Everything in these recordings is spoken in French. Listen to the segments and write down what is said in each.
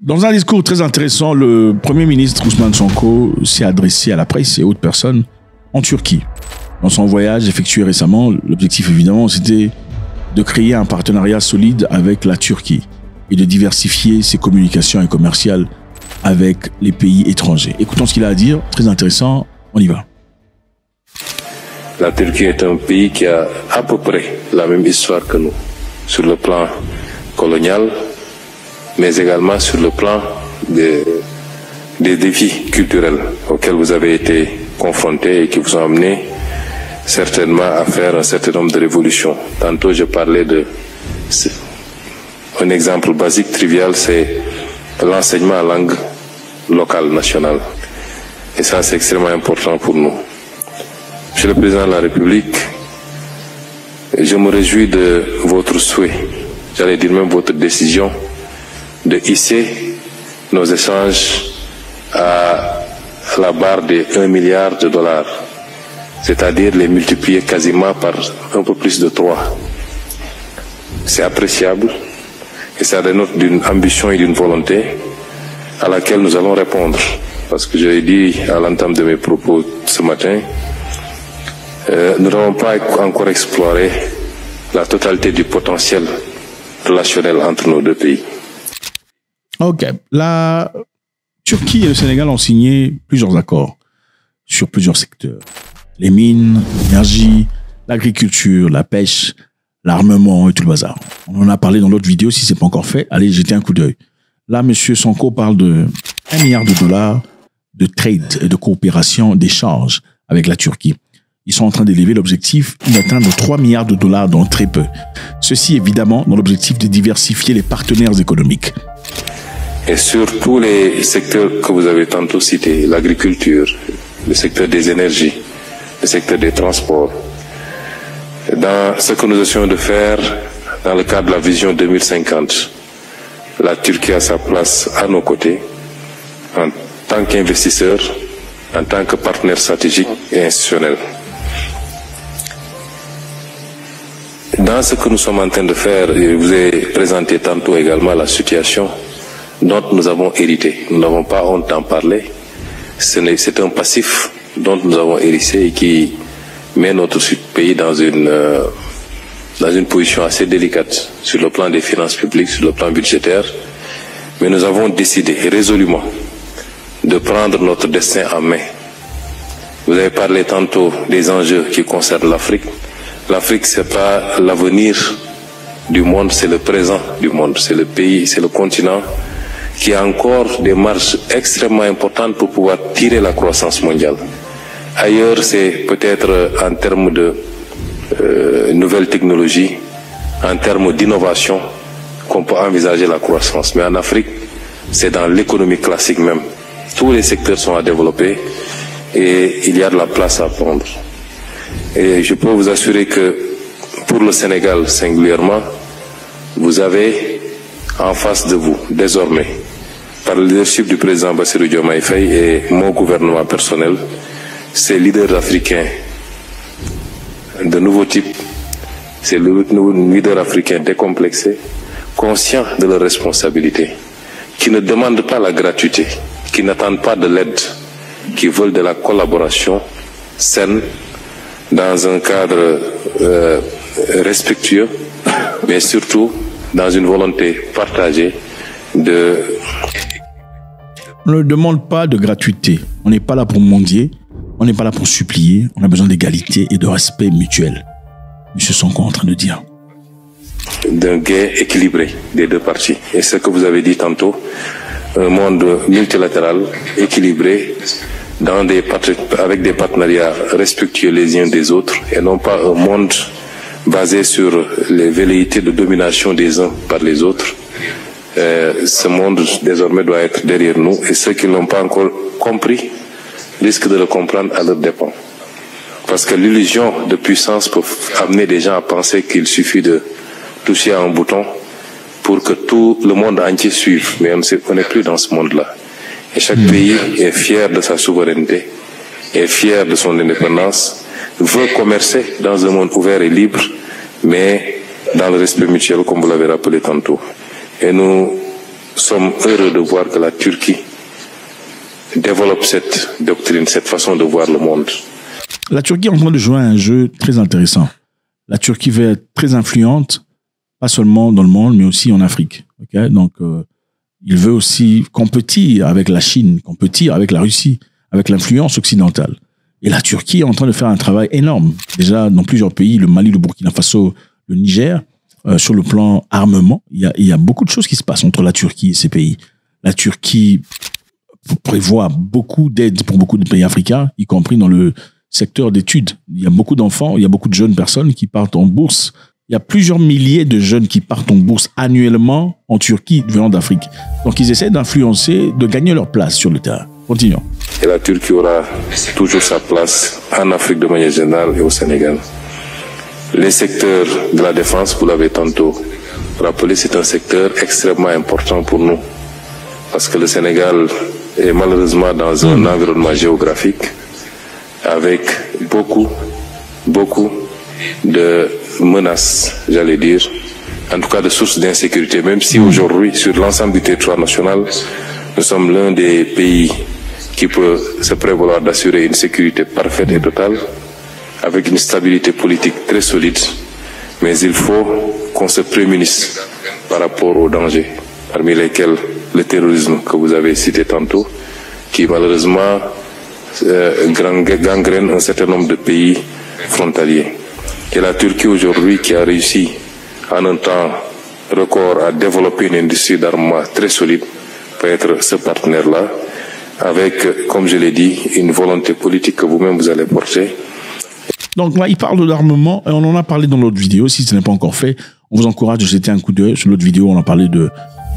Dans un discours très intéressant, le Premier ministre Ousmane Sonko s'est adressé à la presse et autres personnes en Turquie. Dans son voyage effectué récemment, l'objectif évidemment c'était de créer un partenariat solide avec la Turquie et de diversifier ses communications et commerciales avec les pays étrangers. Écoutons ce qu'il a à dire, très intéressant, on y va. La Turquie est un pays qui a à peu près la même histoire que nous, sur le plan colonial, mais également sur le plan des défis culturels auxquels vous avez été confrontés et qui vous ont amené certainement à faire un certain nombre de révolutions. Tantôt, je parlais un exemple basique, trivial, c'est l'enseignement en langue locale, nationale. Et ça, c'est extrêmement important pour nous. Monsieur le Président de la République, je me réjouis de votre souhait, j'allais dire même votre décision, de hisser nos échanges à la barre des 1 milliard de dollars, c'est-à-dire les multiplier quasiment par un peu plus de 3. C'est appréciable et ça dénote d'une ambition et d'une volonté à laquelle nous allons répondre. Parce que je l'ai dit à l'entame de mes propos ce matin, nous n'avons pas encore exploré la totalité du potentiel relationnel entre nos deux pays. Ok. La Turquie et le Sénégal ont signé plusieurs accords sur plusieurs secteurs. Les mines, l'énergie, l'agriculture, la pêche, l'armement et tout le bazar. On en a parlé dans l'autre vidéo, si ce n'est pas encore fait, allez jetez un coup d'œil. Là, M. Sonko parle de 1 milliard de dollars de trade et de coopération, d'échange avec la Turquie. Ils sont en train d'élever l'objectif d'atteindre 3 milliards de dollars dans très peu. Ceci, évidemment, dans l'objectif de diversifier les partenaires économiques. Et sur tous les secteurs que vous avez tantôt cités, l'agriculture, le secteur des énergies, le secteur des transports, dans ce que nous essayons de faire dans le cadre de la vision 2050, la Turquie a sa place à nos côtés en tant qu'investisseur, en tant que partenaire stratégique et institutionnel. Dans ce que nous sommes en train de faire, je vous ai présenté tantôt également la situation dont nous avons hérité. Nous n'avons pas honte d'en parler. C'est un passif dont nous avons hérité et qui met notre pays dans une position assez délicate sur le plan des finances publiques, sur le plan budgétaire. Mais nous avons décidé résolument de prendre notre destin en main. Vous avez parlé tantôt des enjeux qui concernent l'Afrique. L'Afrique, ce n'est pas l'avenir du monde, c'est le présent du monde. C'est le pays, c'est le continent qui a encore des marges extrêmement importantes pour pouvoir tirer la croissance mondiale. Ailleurs, c'est peut-être en termes de nouvelles technologies, en termes d'innovation, qu'on peut envisager la croissance. Mais en Afrique, c'est dans l'économie classique même. Tous les secteurs sont à développer et il y a de la place à prendre. Et je peux vous assurer que pour le Sénégal singulièrement, vous avez en face de vous, désormais, par le leadership du président Bassirou Diomaye Faye et mon gouvernement personnel, ces leaders africains de nouveau type, ces leaders africains décomplexés, conscients de leurs responsabilités, qui ne demandent pas la gratuité, qui n'attendent pas de l'aide, qui veulent de la collaboration saine, dans un cadre respectueux, mais surtout dans une volonté partagée de... On ne demande pas de gratuité. On n'est pas là pour mendier. On n'est pas là pour supplier. On a besoin d'égalité et de respect mutuel. Monsieur Sonko est en train de dire. D'un gain équilibré des deux parties. Et ce que vous avez dit tantôt, un monde multilatéral, équilibré, avec des partenariats respectueux les uns des autres, et non pas un monde basé sur les velléités de domination des uns par les autres. Ce monde désormais doit être derrière nous, et ceux qui ne l'ont pas encore compris risquent de le comprendre à leur dépens. Parce que l'illusion de puissance peut amener des gens à penser qu'il suffit de toucher à un bouton pour que tout le monde entier suive. Mais on n'est plus dans ce monde-là. Et chaque pays est fier de sa souveraineté, est fier de son indépendance, veut commercer dans un monde ouvert et libre, mais dans le respect mutuel, comme vous l'avez rappelé tantôt. Et nous sommes heureux de voir que la Turquie développe cette doctrine, cette façon de voir le monde. La Turquie est en train de jouer à un jeu très intéressant. La Turquie veut être très influente, pas seulement dans le monde, mais aussi en Afrique. Okay? Donc, il veut aussi compétir avec la Chine, compétir avec la Russie, avec l'influence occidentale. Et la Turquie est en train de faire un travail énorme. Déjà, dans plusieurs pays, le Mali, le Burkina Faso, le Niger, sur le plan armement, il y a beaucoup de choses qui se passent entre la Turquie et ces pays. La Turquie prévoit beaucoup d'aide pour beaucoup de pays africains, y compris dans le secteur d'études. Il y a beaucoup d'enfants, il y a beaucoup de jeunes personnes qui partent en bourse. Il y a plusieurs milliers de jeunes qui partent en bourse annuellement en Turquie venant d'Afrique. Donc, ils essaient d'influencer, de gagner leur place sur le terrain. Continuons. Et la Turquie aura toujours sa place en Afrique de manière générale et au Sénégal. Les secteurs de la défense, vous l'avez tantôt rappelé, c'est un secteur extrêmement important pour nous. Parce que le Sénégal est malheureusement dans un environnement géographique avec beaucoup de menaces, j'allais dire, en tout cas de sources d'insécurité, même si aujourd'hui, sur l'ensemble du territoire national, nous sommes l'un des pays qui peut se prévaloir d'assurer une sécurité parfaite et totale, avec une stabilité politique très solide, mais il faut qu'on se prémunisse par rapport aux dangers, parmi lesquels le terrorisme que vous avez cité tantôt, qui malheureusement gangrène un certain nombre de pays frontaliers. Et la Turquie aujourd'hui, qui a réussi en un temps record à développer une industrie d'armement très solide, peut être ce partenaire-là, avec, comme je l'ai dit, une volonté politique que vous-même vous allez porter. Donc là, il parle d'armement, et on en a parlé dans l'autre vidéo. Si ce n'est pas encore fait, on vous encourage de jeter un coup d'œil. Sur l'autre vidéo, on a parlé du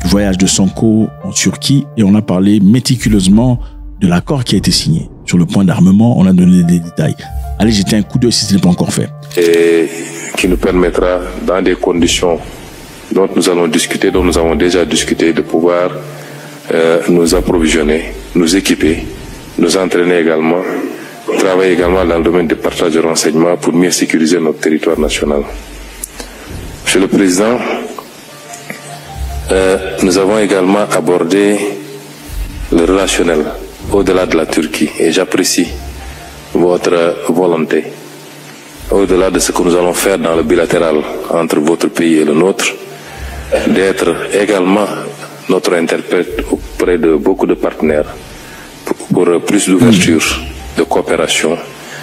voyage de Sonko en Turquie, et on a parlé méticuleusement de l'accord qui a été signé. Sur le point d'armement, on a donné des détails. Allez jeter un coup d'œil si ce n'est pas encore fait. Et qui nous permettra, dans des conditions dont nous allons discuter, dont nous avons déjà discuté, de pouvoir nous approvisionner, nous équiper, nous entraîner également, travailler également dans le domaine du partage de renseignements pour mieux sécuriser notre territoire national. Monsieur le Président, nous avons également abordé le relationnel au-delà de la Turquie et j'apprécie votre volonté, au-delà de ce que nous allons faire dans le bilatéral entre votre pays et le nôtre, d'être également notre interprète auprès de beaucoup de partenaires pour plus d'ouverture, de coopération,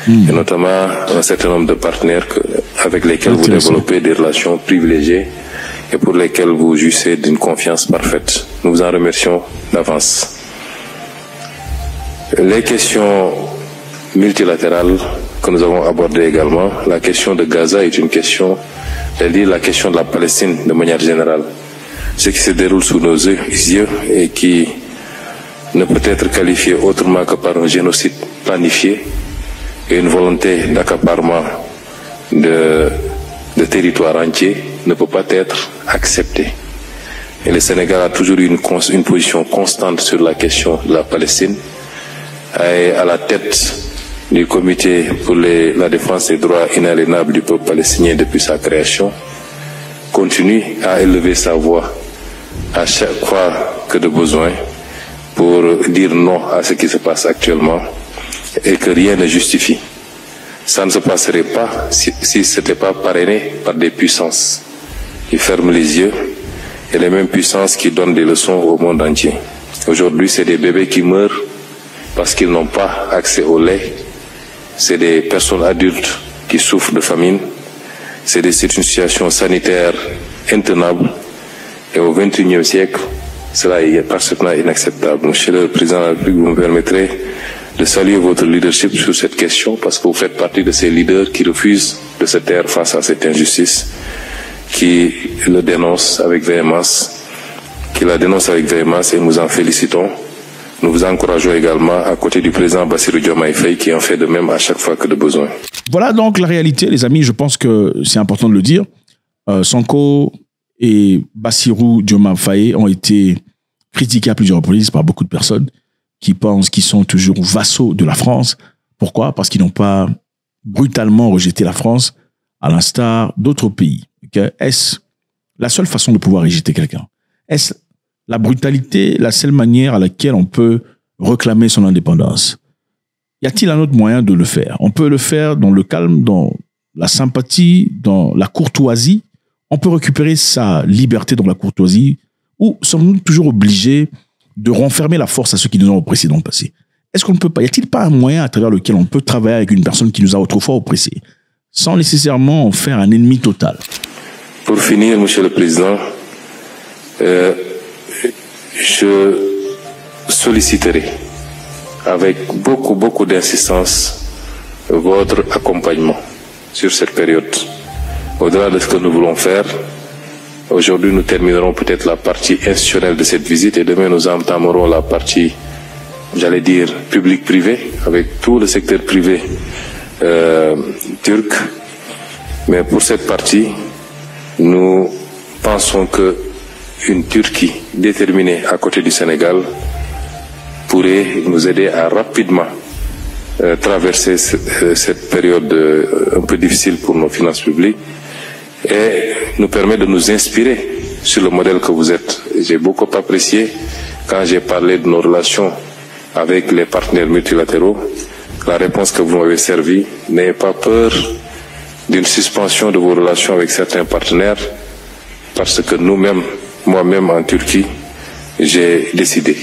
et notamment un certain nombre de partenaires avec lesquels vous développez des relations privilégiées et pour lesquels vous jouissez d'une confiance parfaite. Nous vous en remercions d'avance. Les questions multilatérales que nous avons abordées également, la question de Gaza est une question, c'est-à-dire la question de la Palestine de manière générale. Ce qui se déroule sous nos yeux et qui ne peut être qualifié autrement que par un génocide planifié et une volonté d'accaparement de territoires entiers ne peut pas être accepté. Et le Sénégal a toujours eu une position constante sur la question de la Palestine, et à la tête du comité pour la défense des droits inaliénables du peuple palestinien depuis sa création, continue à élever sa voix à chaque fois que de besoin pour dire non à ce qui se passe actuellement et que rien ne justifie. Ça ne se passerait pas si ce n'était pas parrainé par des puissances qui ferment les yeux et les mêmes puissances qui donnent des leçons au monde entier. Aujourd'hui, c'est des bébés qui meurent parce qu'ils n'ont pas accès au lait. C'est des personnes adultes qui souffrent de famine. C'est une situation sanitaire intenable. Et au XXIe siècle, cela est parfaitement inacceptable. Monsieur le Président de la République, vous me permettrez de saluer votre leadership sur cette question parce que vous faites partie de ces leaders qui refusent de se taire face à cette injustice, qui le dénoncent avec véhémence, et nous vous en félicitons. Nous vous encourageons également à côté du président Bassirou Diomaye Faye qui en fait de même à chaque fois que de besoin. Voilà donc la réalité, les amis. Je pense que c'est important de le dire. Sonko et Bassirou Diomaye Faye ont été critiqués à plusieurs reprises par beaucoup de personnes qui pensent qu'ils sont toujours vassaux de la France. Pourquoi? Parce qu'ils n'ont pas brutalement rejeté la France à l'instar d'autres pays. Okay? Est-ce la seule façon de pouvoir rejeter quelqu'un? Est-ce la brutalité la seule manière à laquelle on peut réclamer son indépendance? Y a-t-il un autre moyen de le faire? On peut le faire dans le calme, dans la sympathie, dans la courtoisie. On peut récupérer sa liberté dans la courtoisie, ou sommes-nous toujours obligés de renfermer la force à ceux qui nous ont oppressés dans le passé? Est-ce qu'on ne peut pas, y a-t-il pas un moyen à travers lequel on peut travailler avec une personne qui nous a autrefois oppressés, sans nécessairement en faire un ennemi total? Pour finir, Monsieur le Président, je solliciterai avec beaucoup d'insistance votre accompagnement sur cette période. Au-delà de ce que nous voulons faire, aujourd'hui nous terminerons peut-être la partie institutionnelle de cette visite et demain nous entamerons la partie, j'allais dire, public-privé, avec tout le secteur privé turc. Mais pour cette partie, nous pensons que une Turquie déterminée à côté du Sénégal pourrait nous aider à rapidement traverser cette période un peu difficile pour nos finances publiques et nous permet de nous inspirer sur le modèle que vous êtes. J'ai beaucoup apprécié quand j'ai parlé de nos relations avec les partenaires multilatéraux, la réponse que vous m'avez servie. N'ayez pas peur d'une suspension de vos relations avec certains partenaires, parce que nous-mêmes, moi-même en Turquie, j'ai décidé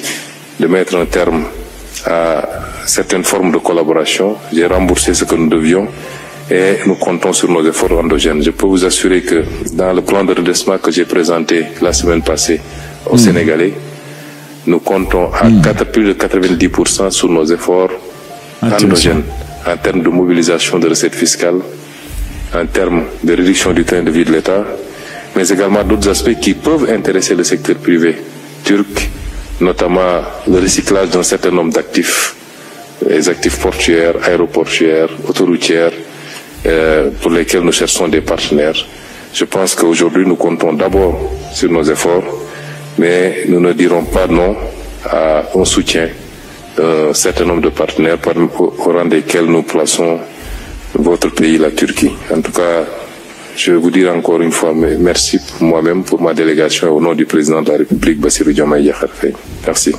de mettre un terme à certaines formes de collaboration. J'ai remboursé ce que nous devions et nous comptons sur nos efforts endogènes. Je peux vous assurer que dans le plan de redressement que j'ai présenté la semaine passée aux Sénégalais, nous comptons à plus de 90% sur nos efforts endogènes en termes de mobilisation de recettes fiscales, en termes de réduction du train de vie de l'État, mais également d'autres aspects qui peuvent intéresser le secteur privé turc, notamment le recyclage d'un certain nombre d'actifs, les actifs portuaires, aéroportuaires, autoroutières, pour lesquels nous cherchons des partenaires. Je pense qu'aujourd'hui, nous comptons d'abord sur nos efforts, mais nous ne dirons pas non à un soutien d'un certain nombre de partenaires au rang desquels nous plaçons votre pays, la Turquie. En tout cas, je vais vous dire encore une fois merci pour moi-même, pour ma délégation, au nom du président de la République, Bassirou Diomaye Diakhar Faye. Merci.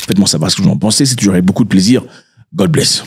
Faites-moi savoir ce que vous en pensez, c'est toujours avec beaucoup de plaisir. God bless.